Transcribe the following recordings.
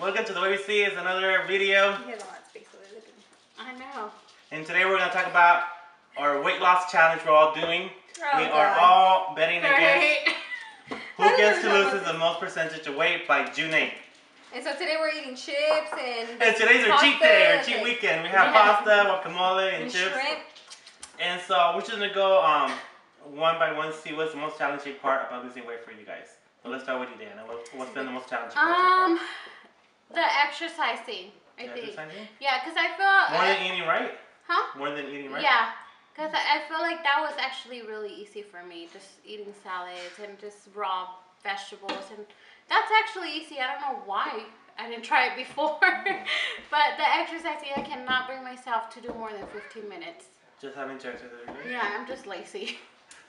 Welcome to The Way We See. It's another video. He has a lot of space over there. I know. And today we're going to talk about our weight loss challenge we're all doing. Oh, we are all betting against who I gets to don't know lose the most percentage of weight by June 8th. And so today we're eating chips And today's our cheat day, our cheat weekend. We have pasta, guacamole, and chips. Shrimp. And so we're just going to go one by one, see what's the most challenging part about losing weight for you guys. So let's start with you, Diana. What's been the most challenging part? The exercising, I think. Exercising? Yeah, because I feel... More than eating right? Huh? More than eating right? Yeah, because I feel like that was actually really easy for me, just eating salads and just raw vegetables. And that's actually easy. I don't know why I didn't try it before. But the exercising, I cannot bring myself to do more than 15 minutes. Just having to exercise every day? Yeah, I'm just lazy.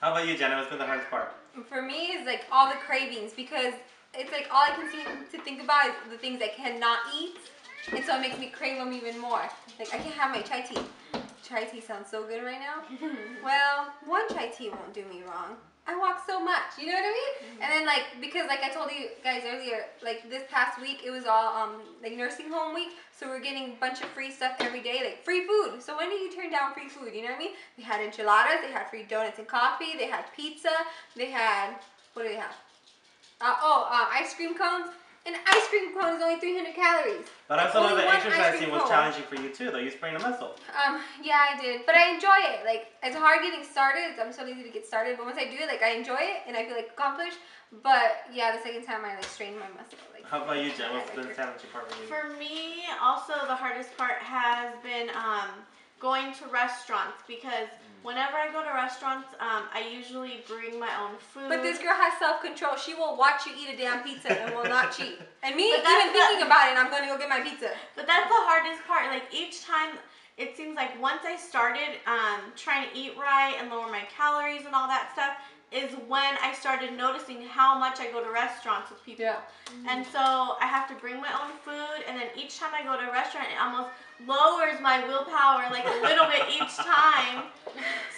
How about you, Jenna? What's been the hardest part? For me, it's like all the cravings because it's like all I can seem to think about is the things I cannot eat. And so it makes me crave them even more. Like I can't have my chai tea. Chai tea sounds so good right now. Well, one chai tea won't do me wrong. I walk so much, you know what I mean? And then like, because like I told you guys earlier, like this past week, it was all like nursing home week. So we're getting a bunch of free stuff every day, like free food. So when do you turn down free food, you know what I mean? They had enchiladas, they had free donuts and coffee, they had pizza, they had, what do they have? Ice cream cones. An ice cream cone is only 300 calories. But I also know that exercising was challenging for you too, though. You sprained a muscle. Yeah, I did. But I enjoy it. Like, it's hard getting started. I'm so lazy to get started. But once I do it, like, I enjoy it and I feel like accomplished. But yeah, the second time I like strained my muscle. Like, how about you, Jen? What's been the challenging part for you? For me, also the hardest part has been going to restaurants because whenever I go to restaurants, I usually bring my own food. But this girl has self-control. She will watch you eat a damn pizza and will not cheat. And me, But even thinking about it, I'm going to go get my pizza. But that's the hardest part. Like each time, it seems like once I started trying to eat right and lower my calories and all that stuff, is when I started noticing how much I go to restaurants with people. Yeah. And so I have to bring my own food, and then each time I go to a restaurant, it almost lowers my willpower like a little bit each time.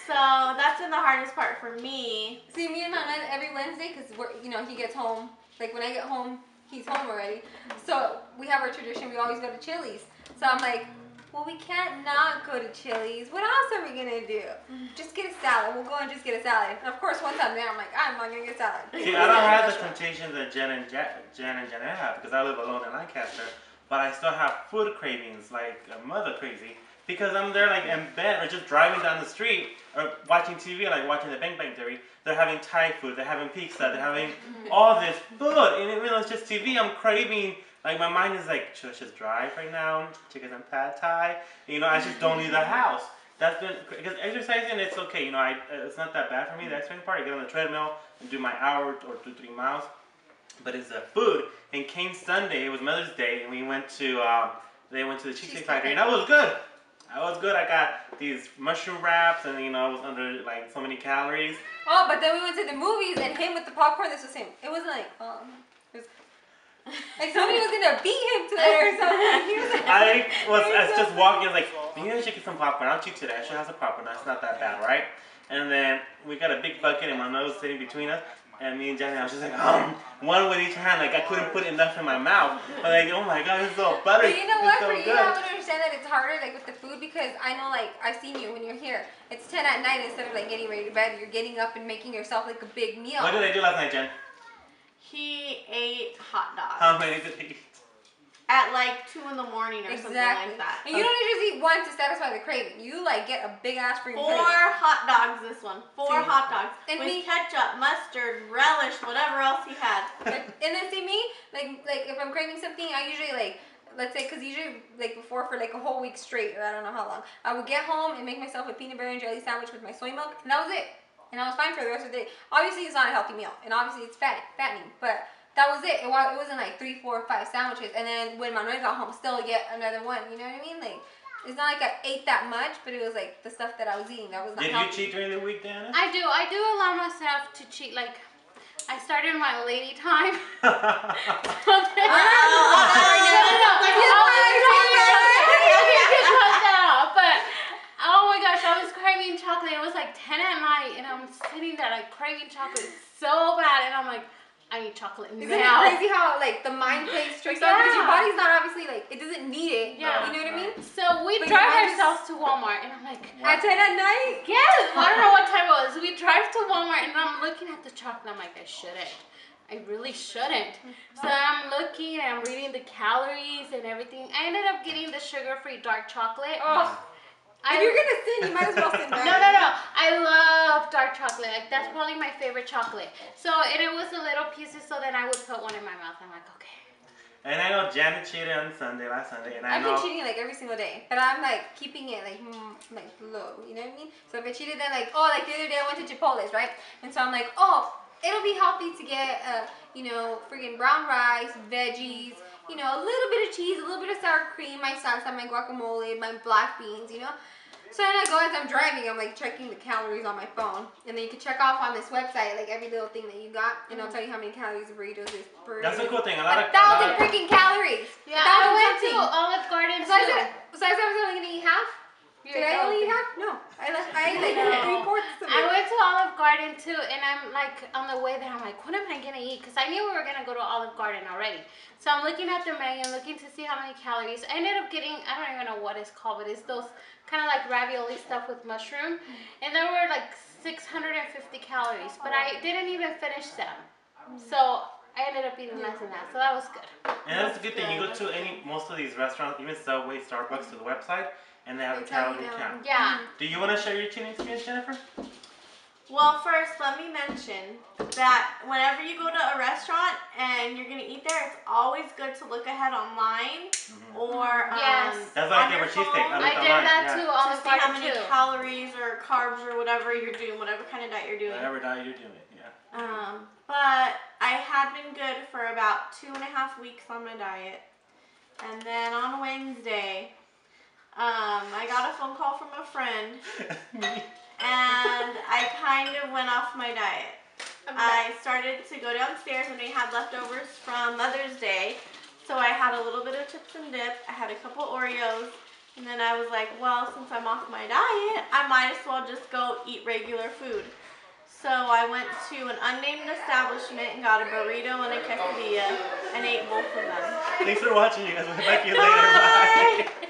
So that's been the hardest part for me. See, me and Manuel every Wednesday, because he gets home. Like when I get home, he's home already. So we have our tradition. We always go to Chili's. So I'm like, well, we can't not go to Chili's. What else are we gonna do? Just get a salad. We'll go and just get a salad. And of course, once I'm there, I'm like, I'm not gonna get a salad. See, I don't have the temptation that Jen and Janet have because I live alone in Lancaster. But I still have food cravings like a mother crazy because I'm there like in bed or just driving down the street or watching TV, like watching the Bang Bang Theory. They're having Thai food, they're having pizza, they're having all this food. And even though it's just TV, I'm craving. Like my mind is like, should I just drive right now? Chicken and pad thai. I just don't leave the house. That's been because exercising, it's okay. It's not that bad for me. The exercising part, I get on the treadmill and do my hour or 2-3 miles. But it's the food. And came Sunday, it was Mother's Day, and we went to they went to the Cheesecake Factory, and that was good. I got these mushroom wraps, and I was under like so many calories. Oh, but then we went to the movies, and him with the popcorn. This was him. It wasn't like like somebody was gonna beat him to it or something. He was like, I was just walking, I was like, maybe I should get some popcorn. I'll cheat today. I should have some popcorn. That's not that bad, right? And then we got a big bucket, and my nose sitting between us. And me and Jenny, I was just like, one with each hand. Like I couldn't put enough in my mouth. I'm like, oh my god, it's so buttery. But you know what? So For you, good. I would understand that it's harder, like with the food, because I know, like I've seen you when you're here. It's 10 at night instead of like getting ready to bed. You're getting up and making yourself like a big meal. What did I do last night, Jen? He ate hot dogs. How many did he eat? At like 2 in the morning or something like that. And you don't just eat one to satisfy the craving. You like get a big ass freaking 4 hot dogs this one. 4 hot dogs. And with ketchup, mustard, relish, whatever else he had. And then see me, like if I'm craving something, I usually like, let's say, because usually like before for like a whole week straight, or I don't know how long, I would get home and make myself a peanut butter and jelly sandwich with my soy milk, and that was it. And I was fine for the rest of the day. Obviously, it's not a healthy meal, and obviously it's fattening, but that was it. It wasn't like 3, 4, 5 sandwiches. And then when Manuel got home, still get another one. You know what I mean? Like, it's not like I ate that much, but it was like the stuff that I was eating that was not healthy. healthy. Did you cheat during the week, Diana? I do allow myself to cheat. Like, I started my lady time. Chocolate. It was like 10 at night, and I'm sitting there like craving chocolate so bad, and I'm like, I need chocolate now. Isn't it crazy how like the mind plays tricks on you? Because your body body's not obviously like it doesn't need it. Yeah. You know what I mean? So we But drive your mind is- ourselves to Walmart, and I'm like, At 10 at night. yes, I don't know what time it was. We drive to Walmart, and I'm looking at the chocolate. I'm like, I shouldn't. I really shouldn't. So I'm looking and I'm reading the calories and everything. I ended up getting the sugar-free dark chocolate. Oh. If you're gonna sin, you might as well sin. No. I love dark chocolate. Like that's probably my favorite chocolate. So and it was the little pieces. So then I would put one in my mouth. I'm like, okay. And I know Janet cheated on last Sunday, and I I've know. been cheating like every single day, but I'm like keeping it like low. You know what I mean? So if I cheated, then like like the other day I went to Chipotle's, right? And so I'm like, it'll be healthy to get freaking brown rice, veggies, a little bit of cheese, a little bit of sour cream, my salsa, my guacamole, my black beans, So then I go as I'm driving, I'm like checking the calories on my phone, and then you can check off on this website like every little thing that you got, and I'll tell you how many calories a burrito is per. That's a cool thing. 1,000 freaking calories. Yeah, I went to 1,000 something. Olive Garden So I too. said I was only gonna eat half. Did I only eat half? No, I ate like 3/4 of it. I went to Olive Garden too, and I'm like on the way there. I'm like, what am I gonna eat? Because I knew we were gonna go to Olive Garden already. So I'm looking at the menu, looking to see how many calories. I ended up getting, I don't even know what it's called, but it's those kind of like ravioli stuff with mushroom, and there were like 650 calories, but I didn't even finish them. So I ended up eating less than that, so that was good. And that's a good thing. You go to most of these restaurants, even Subway, Starbucks, to the website, and they have a calorie count. Yeah. Do you want to share your cheating experience, Jennifer? Well, first, let me mention that whenever you go to a restaurant and you're going to eat there, it's always good to look ahead online or Yes. That's what I on did your with cheesesteak. phone I looked did online, that yeah. too, to Olive see how Garden many too. calories or carbs or whatever you're doing, whatever kind of diet you're doing. Whatever diet you're doing, yeah. But I had been good for about 2.5 weeks on my diet. And then on Wednesday, I got a phone call from a friend. And I kind of went off my diet. I started to go downstairs and they had leftovers from Mother's Day. So I had a little bit of chips and dip. I had a couple Oreos. And then I was like, well, since I'm off my diet, I might as well just go eat regular food. So I went to an unnamed establishment and got a burrito and a quesadilla and ate both of them. Thanks for watching, you guys. We'll get back to you later. Bye.